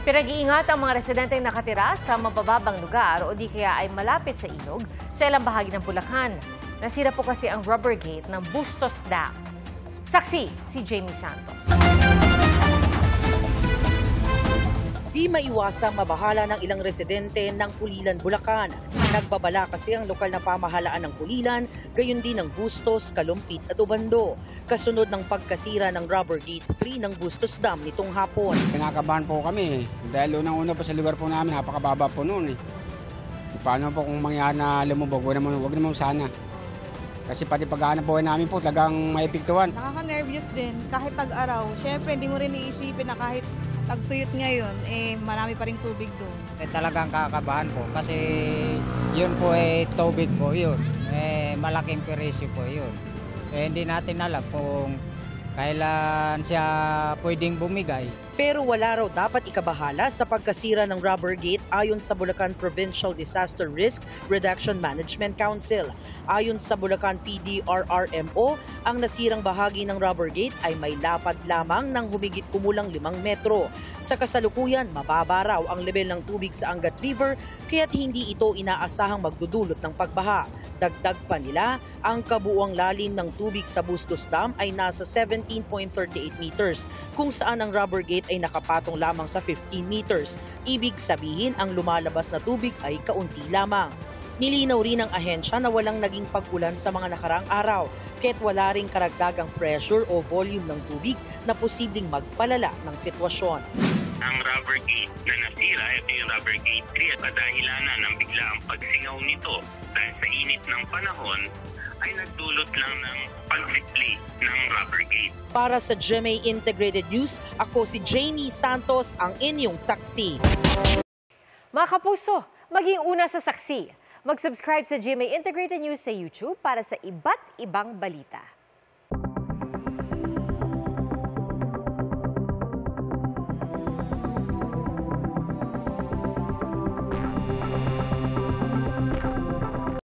Pinag-iingat ang mga residenteng nakatira sa mabababang lugar o di kaya ay malapit sa ilog sa ilang bahagi ng Bulacan. Nasira po kasi ang rubber gate ng Bustos Dam. Saksi si Jamie Santos. Di maiwasang mabahala ng ilang residente ng Pulilan, Bulacan. Nagbabala kasi ang lokal na pamahalaan ng Pulilan, gayon din ng Bustos, Kalumpit at Ubando. Kasunod ng pagkasira ng rubber gate 3 ng Bustos Dam nitong hapon. Kinakabahan po kami dahil unang-una po sa lugar po namin, napakababa po noon. Paano po kung mangyari na lumubog, wag naman sana. Kasi pati pag-aanap po namin po talagang maipiktuhan. Nakaka-nervous din kahit tag-araw. Siyempre hindi mo rin iisipin na kahit tagtuyot ngayon, marami pa ring tubig doon. Talagang kakabahan po kasi yun po tubig po yun. Malaking perisyo po yun. Hindi natin alam kung kailan siya pwedeng bumigay. Pero wala raw dapat ikabahala sa pagkasira ng rubber gate ayon sa Bulacan Provincial Disaster Risk Reduction Management Council. Ayon sa Bulacan PDRRMO, ang nasirang bahagi ng rubber gate ay may lapad lamang ng humigit kumulang 5 metro. Sa kasalukuyan, mababa raw ang level ng tubig sa Angat River kaya't hindi ito inaasahang magdudulot ng pagbaha. Dagdag pa nila, ang kabuuang lalim ng tubig sa Bustos Dam ay nasa 17.38 meters, kung saan ang rubber gate ay nakapatong lamang sa 15 meters. Ibig sabihin, ang lumalabas na tubig ay kaunti lamang. Nilinaw rin ng ahensya na walang naging pag-ulan sa mga nakaraang araw, kaya't wala ring karagdagang pressure o volume ng tubig na posibleng magpalala ng sitwasyon. Ang rubber gate na nasira, ito yung rubber gate 3 at kadahilanan ng biglaang pagsingaw nito dahil sa init ng panahon ay nagdulot lang ng pag-replace ng rubber gate. Para sa GMA Integrated News, ako si Jamie Santos, ang inyong saksi. Mga kapuso, maging una sa saksi. Mag-subscribe sa GMA Integrated News sa YouTube para sa iba't ibang balita.